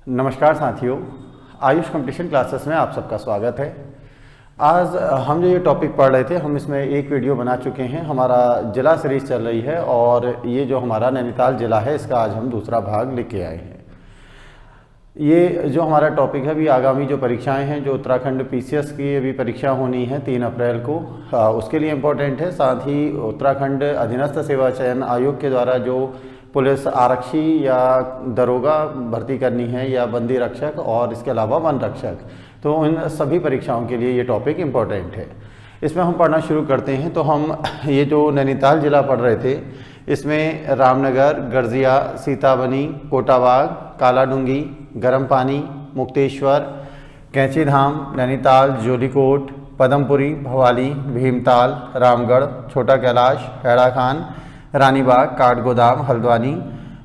नमस्कार साथियों, Ayush competition classes में आप सबका स्वागत है। आज हम जो ये टॉपिक पढ़ रहे थे, हम इसमें एक वीडियो बना चुके हैं। हमारा जिला सीरीज चल रही है और ये जो हमारा नैनीताल जिला है, इसका आज हम दूसरा भाग लेके आए हैं। ये जो हमारा टॉपिक है, अभी आगामी जो परीक्षाएं हैं, जो उत्तराखंड पीसीएस की अभी परीक्षा होनी है 3 अप्रैल को, उसके लिए इम्पोर्टेंट है। साथ ही उत्तराखंड अधीनस्थ सेवा चयन आयोग के द्वारा जो पुलिस आरक्षी या दरोगा भर्ती करनी है या बंदी रक्षक और इसके अलावा वन रक्षक, तो उन सभी परीक्षाओं के लिए ये टॉपिक इम्पोर्टेंट है। इसमें हम पढ़ना शुरू करते हैं। तो हम ये जो नैनीताल जिला पढ़ रहे थे, इसमें रामनगर, गर्जिया, सीताबनी, कोटाबाग, कालाडूंगी, गर्म पानी, मुक्तेश्वर, कैंचीधाम, नैनीताल, जोलीकोट, पदमपुरी, भवाली, भीमताल, रामगढ़, छोटा कैलाश, हैराखान, रानीबाग, काठगोदाम, हल्द्वानी,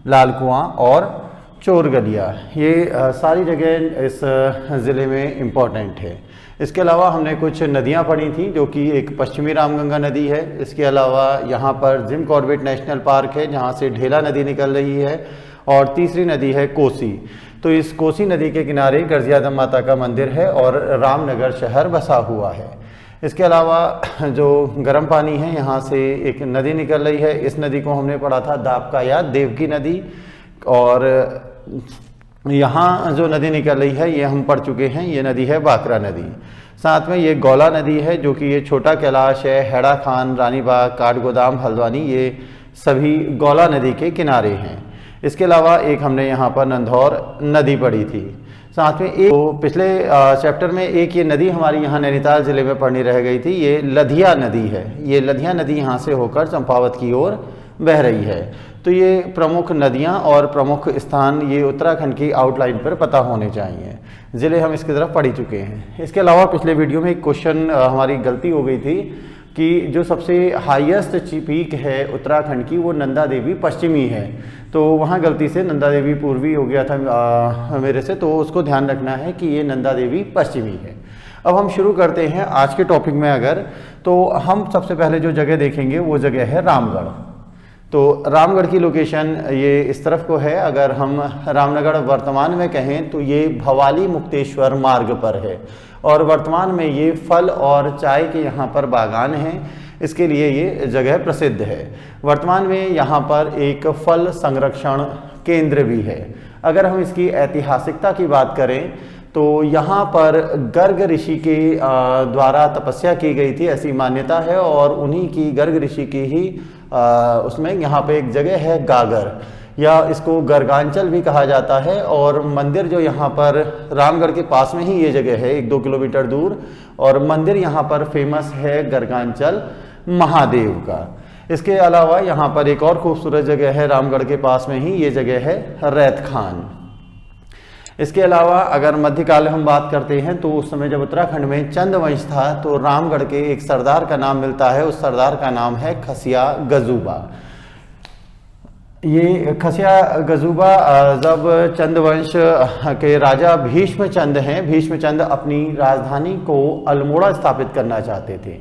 लालकुआं और चोरगलिया, ये सारी जगह इस ज़िले में इम्पॉर्टेंट है। इसके अलावा हमने कुछ नदियां पढ़ी थी, जो कि एक पश्चिमी रामगंगा नदी है। इसके अलावा यहाँ पर जिम कॉर्बेट नेशनल पार्क है, जहाँ से ढेला नदी निकल रही है, और तीसरी नदी है कोसी। तो इस कोसी नदी के किनारे गर्जियादम माता का मंदिर है और रामनगर शहर बसा हुआ है। इसके अलावा जो गर्म पानी है, यहाँ से एक नदी निकल रही है। इस नदी को हमने पढ़ा था दाबका या देवकी नदी, और यहाँ जो नदी निकल रही है ये हम पढ़ चुके हैं, ये नदी है बाकरा नदी। साथ में ये गौला नदी है, जो कि ये छोटा कैलाश है, हैराखान, रानीबाग, काठगोदाम, हल्द्वानी, ये सभी गौला नदी के किनारे हैं। इसके अलावा एक हमने यहाँ पर नंधौर नदी पढ़ी थी। साथ में एक तो पिछले चैप्टर में एक ये नदी हमारी यहाँ नैनीताल ज़िले में पढ़नी रह गई थी, ये लधिया नदी है। ये लधिया नदी यहाँ से होकर चंपावत की ओर बह रही है। तो ये प्रमुख नदियाँ और प्रमुख स्थान ये उत्तराखंड की आउटलाइन पर पता होने चाहिए। ज़िले हम इसकी तरफ पढ़ ही चुके हैं। इसके अलावा पिछले वीडियो में एक क्वेश्चन हमारी गलती हो गई थी कि जो सबसे हाईएस्ट पीक है उत्तराखंड की, वो नंदा देवी पश्चिमी है। तो वहाँ गलती से नंदा देवी पूर्वी हो गया था मेरे से, तो उसको ध्यान रखना है कि ये नंदा देवी पश्चिमी है। अब हम शुरू करते हैं आज के टॉपिक में। अगर तो हम सबसे पहले जो जगह देखेंगे वो जगह है रामगढ़। तो रामगढ़ की लोकेशन ये इस तरफ को है। अगर हम रामनगर वर्तमान में कहें तो ये भवाली मुक्तेश्वर मार्ग पर है, और वर्तमान में ये फल और चाय के यहाँ पर बागान हैं, इसके लिए ये जगह प्रसिद्ध है। वर्तमान में यहाँ पर एक फल संरक्षण केंद्र भी है। अगर हम इसकी ऐतिहासिकता की बात करें तो यहाँ पर गर्ग ऋषि के द्वारा तपस्या की गई थी, ऐसी मान्यता है, और उन्हीं की गर्ग ऋषि की ही उसमें यहाँ पे एक जगह है गागर, या इसको गर्गांचल भी कहा जाता है। और मंदिर जो यहाँ पर रामगढ़ के पास में ही ये जगह है, 1-2 किलोमीटर दूर, और मंदिर यहाँ पर फेमस है गर्गांचल महादेव का। इसके अलावा यहाँ पर एक और खूबसूरत जगह है रामगढ़ के पास में ही, ये जगह है रैत खान। इसके अलावा अगर मध्यकाल हम बात करते हैं तो उस समय जब उत्तराखंड में चंद वंश था, तो रामगढ़ के एक सरदार का नाम मिलता है। उस सरदार का नाम है खसिया गजूबा। ये खसिया गजूबा जब चंद वंश के राजा भीष्म चंद हैं, भीष्म चंद अपनी राजधानी को अल्मोड़ा स्थापित करना चाहते थे।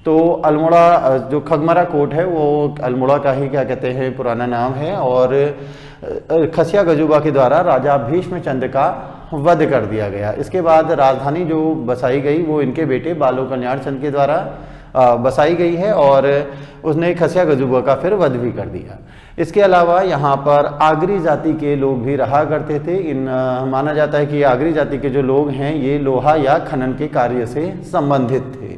तो अल्मोड़ा जो खगमरा कोट है, वो अल्मोड़ा का ही क्या कहते हैं पुराना नाम है, और खसिया गजूबा के द्वारा राजा भीष्म चंद का वध कर दिया गया। इसके बाद राजधानी जो बसाई गई वो इनके बेटे बालो कल्याण चंद के द्वारा बसाई गई है, और उसने खसिया गजूबा का फिर वध भी कर दिया। इसके अलावा यहाँ पर आगरी जाति के लोग भी रहा करते थे। माना जाता है कि आगरी जाति के जो लोग हैं ये लोहा या खनन के कार्य से संबंधित थे।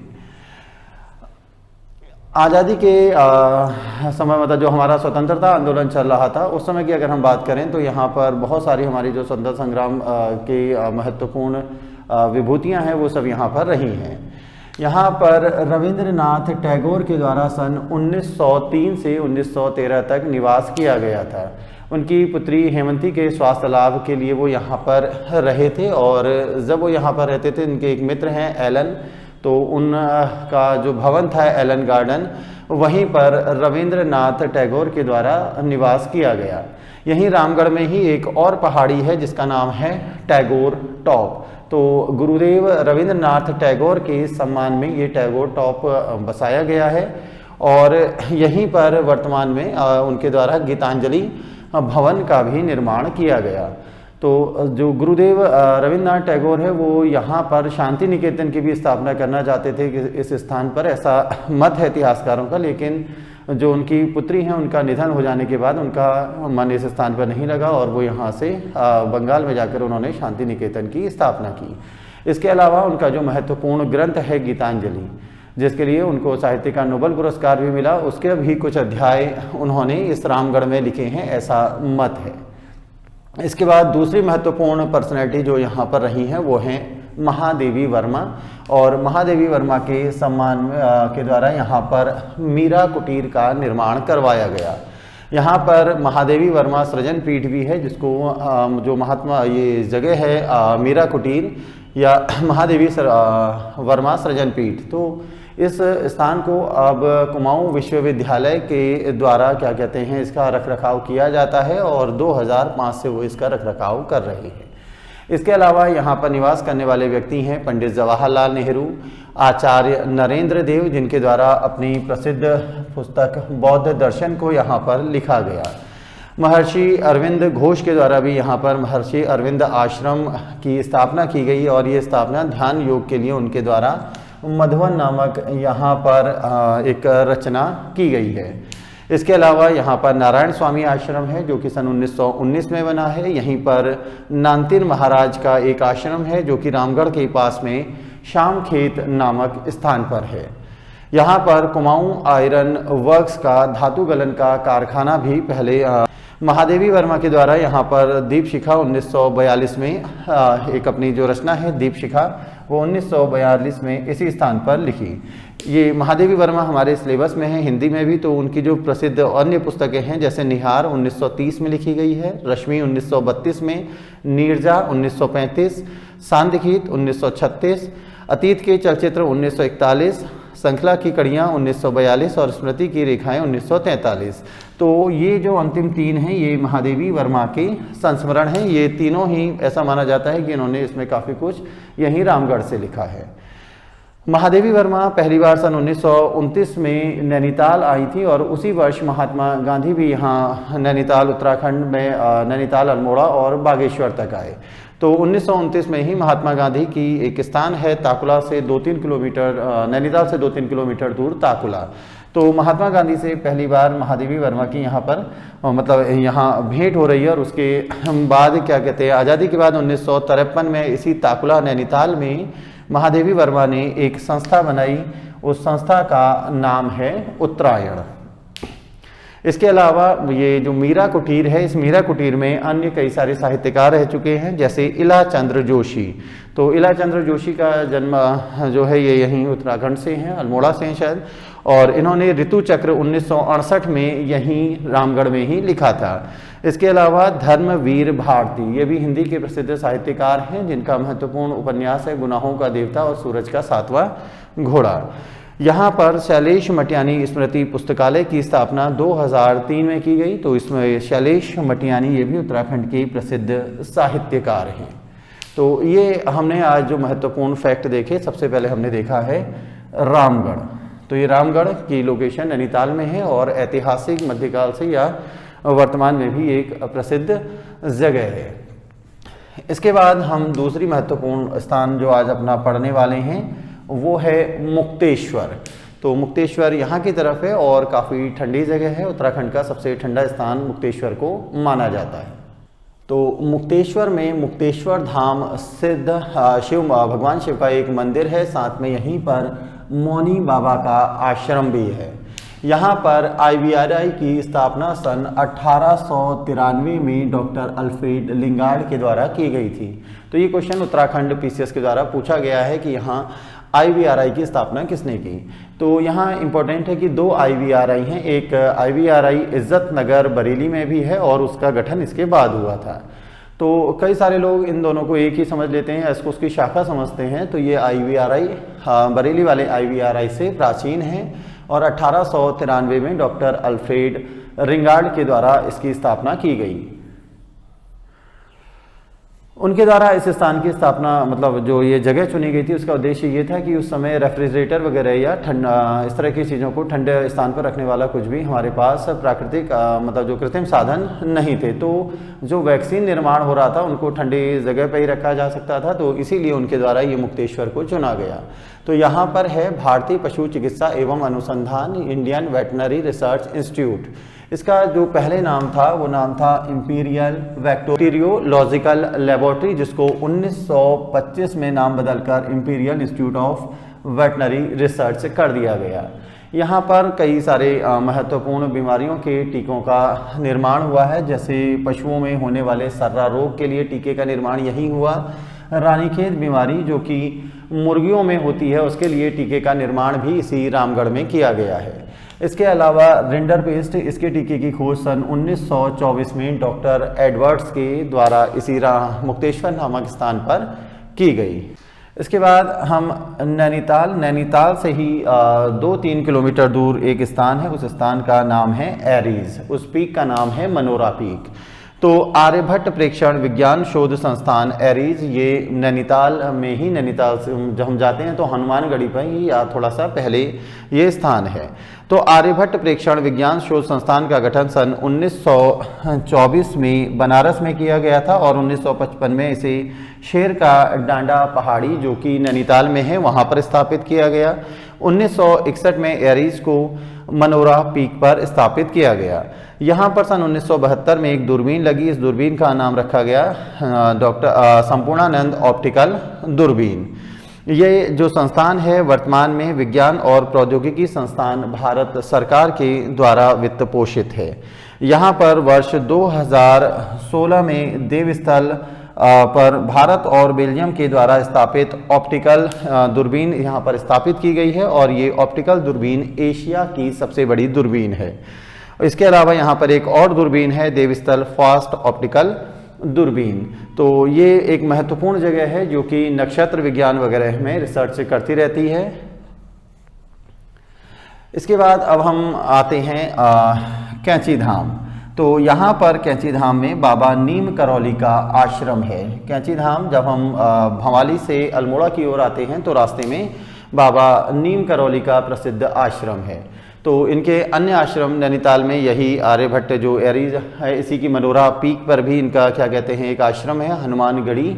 आज़ादी के समय, मतलब जो हमारा स्वतंत्रता आंदोलन चल रहा था उस समय की अगर हम बात करें तो यहाँ पर बहुत सारी हमारी जो स्वतंत्रता संग्राम की महत्वपूर्ण विभूतियाँ हैं वो सब यहाँ पर रही हैं। यहाँ पर रविंद्रनाथ टैगोर के द्वारा सन 1903 से 1913 तक निवास किया गया था। उनकी पुत्री हेमंती के स्वास्थ्य लाभ के लिए वो यहाँ पर रहे थे, और जब वो यहाँ पर रहते थे, इनके एक मित्र हैं एलन, तो उनका जो भवन था एलन गार्डन, वहीं पर रविंद्रनाथ टैगोर के द्वारा निवास किया गया। यहीं रामगढ़ में ही एक और पहाड़ी है जिसका नाम है टैगोर टॉप। तो गुरुदेव रविंद्रनाथ टैगोर के सम्मान में ये टैगोर टॉप बसाया गया है, और यहीं पर वर्तमान में उनके द्वारा गीतांजलि भवन का भी निर्माण किया गया। तो जो गुरुदेव रविन्द्रनाथ टैगोर है वो यहाँ पर शांति निकेतन की भी स्थापना करना चाहते थे कि इस स्थान पर, ऐसा मत है इतिहासकारों का, लेकिन जो उनकी पुत्री हैं उनका निधन हो जाने के बाद उनका मन इस स्थान पर नहीं लगा और वो यहाँ से बंगाल में जाकर उन्होंने शांति निकेतन की स्थापना की। इसके अलावा उनका जो महत्वपूर्ण ग्रंथ है गीतांजलि, जिसके लिए उनको साहित्य का नोबेल पुरस्कार भी मिला, उसके भी कुछ अध्याय उन्होंने इस रामगढ़ में लिखे हैं, ऐसा मत है। इसके बाद दूसरी महत्वपूर्ण पर्सनैलिटी जो यहाँ पर रही हैं वो हैं महादेवी वर्मा, और महादेवी वर्मा के सम्मान के द्वारा यहाँ पर मीरा कुटीर का निर्माण करवाया गया। यहाँ पर महादेवी वर्मा सृजन पीठ भी है, जिसको जो महात्मा ये जगह है मीरा कुटीर या महादेवी वर्मा सृजन पीठ, तो इस स्थान को अब कुमाऊं विश्वविद्यालय के द्वारा क्या कहते हैं इसका रखरखाव किया जाता है और 2005 से वो इसका रखरखाव कर रहे हैं। इसके अलावा यहाँ पर निवास करने वाले व्यक्ति हैं पंडित जवाहरलाल नेहरू, आचार्य नरेंद्र देव, जिनके द्वारा अपनी प्रसिद्ध पुस्तक बौद्ध दर्शन को यहाँ पर लिखा गया। महर्षि अरविंद घोष के द्वारा भी यहाँ पर महर्षि अरविंद आश्रम की स्थापना की गई और ये स्थापना ध्यान योग के लिए उनके द्वारा मधुवन नामक यहाँ पर एक रचना की गई है। इसके अलावा यहाँ पर नारायण स्वामी आश्रम है जो कि सन 1919 में बना है। यहीं पर नानतीर महाराज का एक आश्रम है जो कि रामगढ़ के पास में शामखेत नामक स्थान पर है। यहाँ पर कुमाऊं आयरन वर्क्स का धातु गलन का कारखाना भी पहले महादेवी वर्मा के द्वारा यहाँ पर दीपशिखा 1942 में एक अपनी जो रचना है दीपशिखा वो 1942 में इसी स्थान पर लिखी। ये महादेवी वर्मा हमारे सिलेबस में है हिंदी में भी, तो उनकी जो प्रसिद्ध अन्य पुस्तकें हैं जैसे निहार 1930 में लिखी गई है, रश्मि 1932 में, नीरजा 1935, सांदगीत 1936, अतीत के चलचित्र 1941, श्रृंखला की कड़ियाँ 1942 और स्मृति की रेखाएं 1943। तो ये जो अंतिम तीन हैं ये महादेवी वर्मा के संस्मरण हैं। ये तीनों ही ऐसा माना जाता है कि इन्होंने इसमें काफ़ी कुछ यहीं रामगढ़ से लिखा है। महादेवी वर्मा पहली बार सन 1929 में नैनीताल आई थी और उसी वर्ष महात्मा गांधी भी यहाँ नैनीताल उत्तराखंड में नैनीताल, अल्मोड़ा और बागेश्वर तक आए। तो 1929 में ही महात्मा गांधी की एक स्थान है ताकुला से 2-3 किलोमीटर, नैनीताल से 2-3 किलोमीटर दूर ताकुला। तो महात्मा गांधी से पहली बार महादेवी वर्मा की यहाँ पर मतलब यहाँ भेंट हो रही है और उसके बाद क्या कहते हैं आज़ादी के बाद 1953 में इसी ताकुला नैनीताल में महादेवी वर्मा ने एक संस्था बनाई। उस संस्था का नाम है उत्तरायण। इसके अलावा ये जो मीरा कुटीर है, इस मीरा कुटीर में अन्य कई सारे साहित्यकार रह चुके हैं जैसे इला चंद्र जोशी। तो इला चंद्र जोशी का जन्म जो है ये यहीं उत्तराखंड से हैं, अल्मोड़ा से हैं शायद, और इन्होंने ऋतु चक्र 1968 में यहीं रामगढ़ में ही लिखा था। इसके अलावा धर्मवीर भारती, ये भी हिंदी के प्रसिद्ध साहित्यकार हैं जिनका महत्वपूर्ण उपन्यास है गुनाहों का देवता और सूरज का 7वां घोड़ा। यहाँ पर शैलेश मटियानी स्मृति पुस्तकालय की स्थापना 2003 में की गई। तो इसमें शैलेश मटियानी ये भी उत्तराखंड के प्रसिद्ध साहित्यकार हैं। तो ये हमने आज जो महत्वपूर्ण फैक्ट देखे, सबसे पहले हमने देखा है रामगढ़। तो ये रामगढ़ की लोकेशन नैनीताल में है और ऐतिहासिक मध्यकाल से या वर्तमान में भी एक प्रसिद्ध जगह है। इसके बाद हम दूसरी महत्वपूर्ण स्थान जो आज अपना पढ़ने वाले हैं वो है मुक्तेश्वर। तो मुक्तेश्वर यहाँ की तरफ है और काफ़ी ठंडी जगह है। उत्तराखंड का सबसे ठंडा स्थान मुक्तेश्वर को माना जाता है। तो मुक्तेश्वर में मुक्तेश्वर धाम सिद्ध शिव भगवान शिव का एक मंदिर है, साथ में यहीं पर मौनी बाबा का आश्रम भी है। यहाँ पर IVRI की स्थापना सन 1893 में डॉक्टर अल्फ्रेड लिंगार्ड के द्वारा की गई थी। तो ये क्वेश्चन उत्तराखंड PCS के द्वारा पूछा गया है कि यहाँ IVRI की स्थापना किसने की। तो यहाँ इम्पोर्टेंट है कि 2 IVRI हैं, एक IVRI इज्जत नगर बरेली में भी है और उसका गठन इसके बाद हुआ था। तो कई सारे लोग इन दोनों को एक ही समझ लेते हैं, इसको उसकी शाखा समझते हैं। तो ये IVRI बरेली वाले IVRI से प्राचीन है और 1893 में डॉक्टर अल्फ्रेड लिंगार्ड के द्वारा इसकी स्थापना की गई। उनके द्वारा इस स्थान की स्थापना, मतलब जो ये जगह चुनी गई थी, उसका उद्देश्य ये था कि उस समय रेफ्रिजरेटर वगैरह या ठंडा इस तरह की चीज़ों को ठंडे स्थान पर रखने वाला कुछ भी हमारे पास प्राकृतिक मतलब जो कृत्रिम साधन नहीं थे। तो जो वैक्सीन निर्माण हो रहा था उनको ठंडी जगह पर ही रखा जा सकता था, तो इसीलिए उनके द्वारा ये मुक्तेश्वर को चुना गया। तो यहाँ पर है भारतीय पशु चिकित्सा एवं अनुसंधान, इंडियन वेटनरी रिसर्च इंस्टीट्यूट। इसका जो पहले नाम था वो नाम था इंपीरियल बैक्टीरियोलॉजिकल लेबोरेटरी, जिसको 1925 में नाम बदलकर imperial institute of veterinary research कर दिया गया। यहाँ पर कई सारे महत्वपूर्ण बीमारियों के टीकों का निर्माण हुआ है, जैसे पशुओं में होने वाले सर्रा रोग के लिए टीके का निर्माण यहीं हुआ। रानीखेत बीमारी जो कि मुर्गियों में होती है, उसके लिए टीके का निर्माण भी इसी रामगढ़ में किया गया है। इसके अलावा रिंडरपेस्ट, इसके टीके की खोज सन 1924 में डॉक्टर एडवर्ड्स के द्वारा इसी मुक्तेश्वर नामक स्थान पर की गई। इसके बाद हम नैनीताल से ही 2-3 किलोमीटर दूर एक स्थान है, उस स्थान का नाम है एरीज, उस पीक का नाम है मनोरा पीक। तो आर्यभट्ट प्रेक्षण विज्ञान शोध संस्थान एरीज, ये नैनीताल में ही, नैनीताल से जब हम जाते हैं तो हनुमानगढ़ी पर ही या थोड़ा सा पहले ये स्थान है। तो आर्यभट्ट प्रेक्षण विज्ञान शोध संस्थान का गठन सन 1924 में बनारस में किया गया था और 1955 में इसे शेर का डांडा पहाड़ी जो कि नैनीताल में है वहाँ पर स्थापित किया गया। 1961 में एरीज को मनोरा पीक पर स्थापित किया गया। यहाँ पर सन 1972 में एक दूरबीन लगी, इस दूरबीन का नाम रखा गया डॉक्टर संपूर्णानंद ऑप्टिकल दूरबीन। ये जो संस्थान है वर्तमान में विज्ञान और प्रौद्योगिकी संस्थान भारत सरकार के द्वारा वित्त पोषित है। यहाँ पर वर्ष 2016 में देवस्थल पर भारत और बेल्जियम के द्वारा स्थापित ऑप्टिकल दूरबीन यहाँ पर स्थापित की गई है और ये ऑप्टिकल दूरबीन एशिया की सबसे बड़ी दूरबीन है। इसके अलावा यहाँ पर एक और दूरबीन है देवस्थल फास्ट ऑप्टिकल दूरबीन। तो ये एक महत्वपूर्ण जगह है जो कि नक्षत्र विज्ञान वगैरह में रिसर्च करती रहती है। इसके बाद अब हम आते हैं कैंची धाम। तो यहाँ पर कैंची धाम में बाबा नीम करौली का आश्रम है। कैंची धाम जब हम भवाली से अल्मोड़ा की ओर आते हैं तो रास्ते में बाबा नीम करौली का प्रसिद्ध आश्रम है। तो इनके अन्य आश्रम नैनीताल में यही आर्यभट्ट जो एरीज है, इसी की मनोरा पीक पर भी इनका क्या कहते हैं एक आश्रम है, हनुमानगढ़ी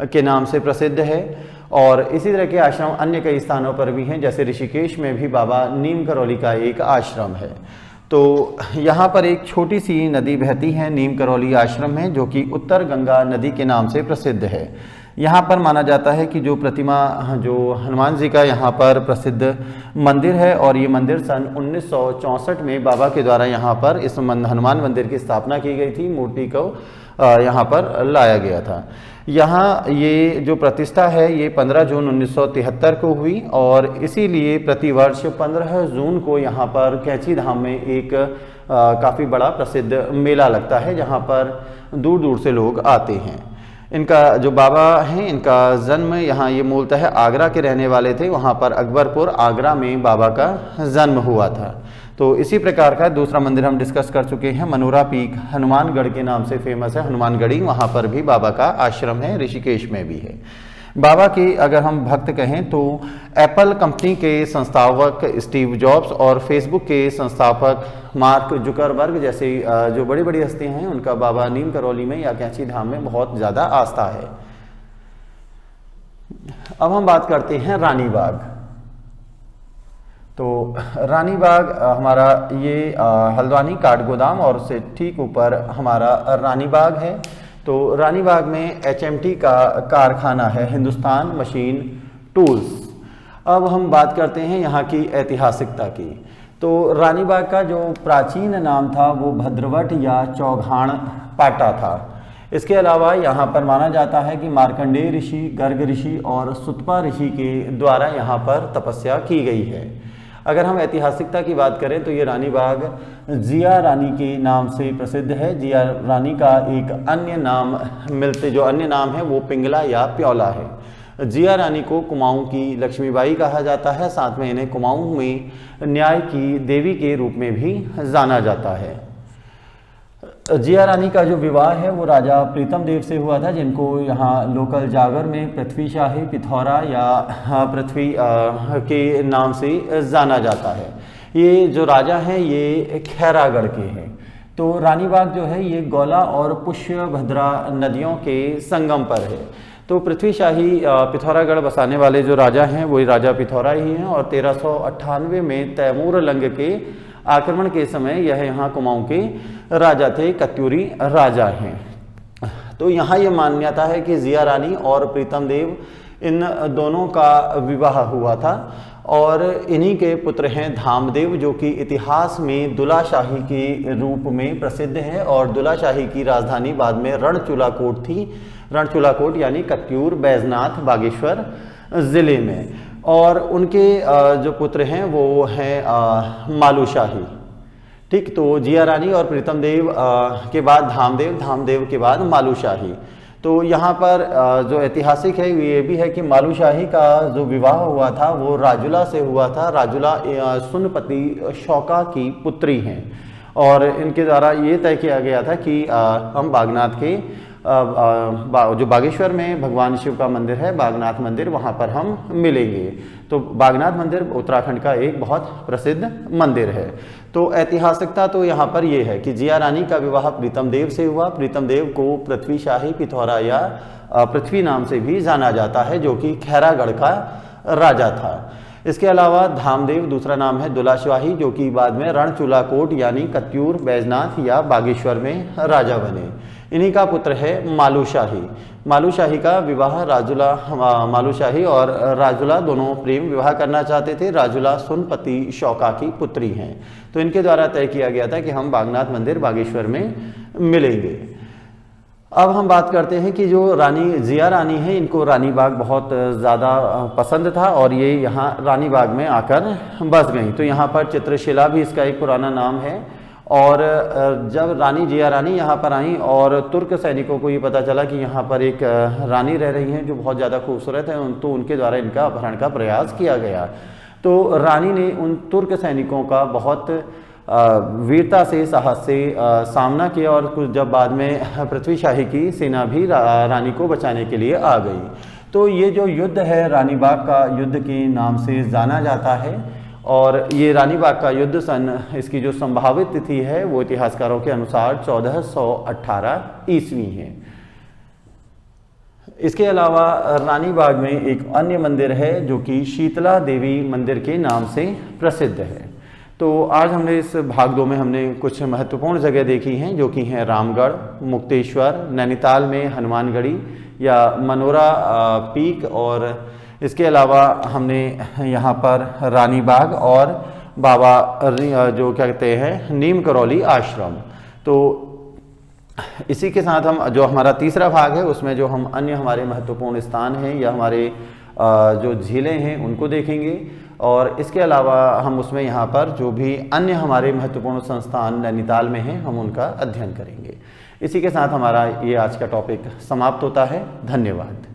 के नाम से प्रसिद्ध है। और इसी तरह के आश्रम अन्य कई स्थानों पर भी हैं, जैसे ऋषिकेश में भी बाबा नीम करौली का एक आश्रम है। तो यहाँ पर एक छोटी सी नदी बहती है नीम करौली आश्रम में, जो कि उत्तर गंगा नदी के नाम से प्रसिद्ध है। यहाँ पर माना जाता है कि जो प्रतिमा जो हनुमान जी का यहाँ पर प्रसिद्ध मंदिर है और ये मंदिर सन 1964 में बाबा के द्वारा यहाँ पर इस हनुमान मंदिर की स्थापना की गई थी, मूर्ति को यहाँ पर लाया गया था। यहाँ ये जो प्रतिष्ठा है ये 15 जून 1973 को हुई और इसीलिए प्रतिवर्ष 15 जून को यहाँ पर कैंची धाम में एक काफ़ी बड़ा प्रसिद्ध मेला लगता है, जहाँ पर दूर दूर से लोग आते हैं। इनका जो बाबा हैं इनका जन्म यहाँ, ये मूलतः आगरा के रहने वाले थे, वहाँ पर अकबरपुर आगरा में बाबा का जन्म हुआ था। तो इसी प्रकार का दूसरा मंदिर हम डिस्कस कर चुके हैं, मनोरा पीक हनुमानगढ़ के नाम से फेमस है, हनुमानगढ़ी, वहाँ पर भी बाबा का आश्रम है, ऋषिकेश में भी है। बाबा के अगर हम भक्त कहें तो एप्पल कंपनी के संस्थापक स्टीव जॉब्स और फेसबुक के संस्थापक मार्क जुकरबर्ग जैसे जो बड़ी बड़ी हस्तियां हैं उनका बाबा नीम करौली में या कैंची धाम में बहुत ज़्यादा आस्था है। अब हम बात करते हैं रानी बाग। तो रानी बाग हमारा ये हल्द्वानी काठगोदाम और उससे ठीक ऊपर हमारा रानी बाग है। तो रानी बाग में HMT का कारखाना है, हिंदुस्तान मशीन टूल्स। अब हम बात करते हैं यहाँ की ऐतिहासिकता की। तो रानी बाग का जो प्राचीन नाम था वो भद्रवट या चौघाण पाटा था। इसके अलावा यहाँ पर माना जाता है कि मार्कंडेय ऋषि, गर्ग ऋषि और सुतपा ऋषि के द्वारा यहाँ पर तपस्या की गई है। अगर हम ऐतिहासिकता की बात करें तो ये रानी बाग जिया रानी के नाम से प्रसिद्ध है। जिया रानी का एक अन्य नाम जो अन्य नाम है वो पिंगला या प्योला है। जिया रानी को कुमाऊं की लक्ष्मीबाई कहा जाता है, साथ में इन्हें कुमाऊं में न्याय की देवी के रूप में भी जाना जाता है। जिया रानी का जो विवाह है वो राजा प्रीतम देव से हुआ था, जिनको यहाँ लोकल जागर में पृथ्वी शाही पिथौरा या पृथ्वी के नाम से जाना जाता है। ये जो राजा हैं ये खैरागढ़ के हैं। तो रानीबाग जो है ये गौला और पुष्यभद्रा नदियों के संगम पर है। तो पृथ्वीशाही पिथौरागढ़ बसाने वाले जो राजा हैं वही राजा पिथौरा ही हैं और 1398 में तैमूर लंग के आक्रमण के समय यह यहाँ कुमाऊं के राजा थे, कत्यूरी राजा हैं। तो यहाँ ये मान्यता है कि जिया रानी और प्रीतम देव इन दोनों का विवाह हुआ था और इन्हीं के पुत्र हैं धामदेव, जो कि इतिहास में दुलाशाही के रूप में प्रसिद्ध है और दुलाशाही की राजधानी बाद में रणचूलाकोट थी। रणचूलाकोट यानी कत्यूर, बैजनाथ, बागेश्वर ज़िले में। और उनके जो पुत्र हैं वो हैं मालूशाही। ठीक, तो जिया रानी और प्रीतम देव के बाद धामदेव, धामदेव के बाद मालूशाही। तो यहाँ पर जो ऐतिहासिक है ये भी है कि मालूशाही का जो विवाह हुआ था वो राजुला से हुआ था। राजुला सुनपति शौका की पुत्री हैं और इनके द्वारा ये तय किया गया था कि हम बागनाथ के जो बागेश्वर में भगवान शिव का मंदिर है, बागनाथ मंदिर, वहाँ पर हम मिलेंगे। तो बागनाथ मंदिर उत्तराखंड का एक बहुत प्रसिद्ध मंदिर है। तो ऐतिहासिकता तो यहाँ पर ये है कि जिया रानी का विवाह प्रीतम देव से हुआ। प्रीतम देव को पृथ्वीशाही पिथौरा या पृथ्वी नाम से भी जाना जाता है, जो कि खैरागढ़ का राजा था। इसके अलावा धामदेव दूसरा नाम है दुलाशाही, जो कि बाद में रणचूलाकोट यानी कत्यूर, बैजनाथ या बागेश्वर में राजा बने। इन्हीं का पुत्र है मालूशाही। मालूशाही का विवाह मालूशाही और राजुला दोनों प्रेम विवाह करना चाहते थे। राजुला सुनपति शौका की पुत्री हैं। तो इनके द्वारा तय किया गया था कि हम बागनाथ मंदिर बागेश्वर में मिलेंगे। अब हम बात करते हैं कि जो रानी जिया रानी है, इनको रानीबाग बहुत ज़्यादा पसंद था और ये यहाँ रानीबाग में आकर बस गई। तो यहाँ पर चित्रशिला भी इसका एक पुराना नाम है। और जब रानी जिया रानी यहाँ पर आई और तुर्क सैनिकों को ये पता चला कि यहाँ पर एक रानी रह रही हैं जो बहुत ज़्यादा खूबसूरत है, तो उनके द्वारा इनका अपहरण का प्रयास किया गया। तो रानी ने उन तुर्क सैनिकों का बहुत वीरता से, साहस से सामना किया और कुछ जब बाद में पृथ्वीशाही की सेना भी रानी को बचाने के लिए आ गई। तो ये जो युद्ध है रानीबाग का युद्ध के नाम से जाना जाता है और ये रानीबाग का युद्ध इसकी जो संभावित तिथि है वो इतिहासकारों के अनुसार 1418 ईस्वी है। इसके अलावा रानीबाग में एक अन्य मंदिर है जो कि शीतला देवी मंदिर के नाम से प्रसिद्ध है। तो आज हमने इस भाग 2 में हमने कुछ महत्वपूर्ण जगह देखी हैं, जो कि हैं रामगढ़, मुक्तेश्वर, नैनीताल में हनुमानगढ़ी या मनोरा पीक, और इसके अलावा हमने यहाँ पर रानीबाग और बाबा जो क्या कहते हैं नीम करौली आश्रम। तो इसी के साथ हम जो हमारा तीसरा भाग है उसमें जो हम अन्य हमारे महत्वपूर्ण स्थान हैं या हमारे जो झीलें हैं उनको देखेंगे और इसके अलावा हम उसमें यहाँ पर जो भी अन्य हमारे महत्वपूर्ण संस्थान नैनीताल में हैं हम उनका अध्ययन करेंगे। इसी के साथ हमारा ये आज का टॉपिक समाप्त होता है। धन्यवाद।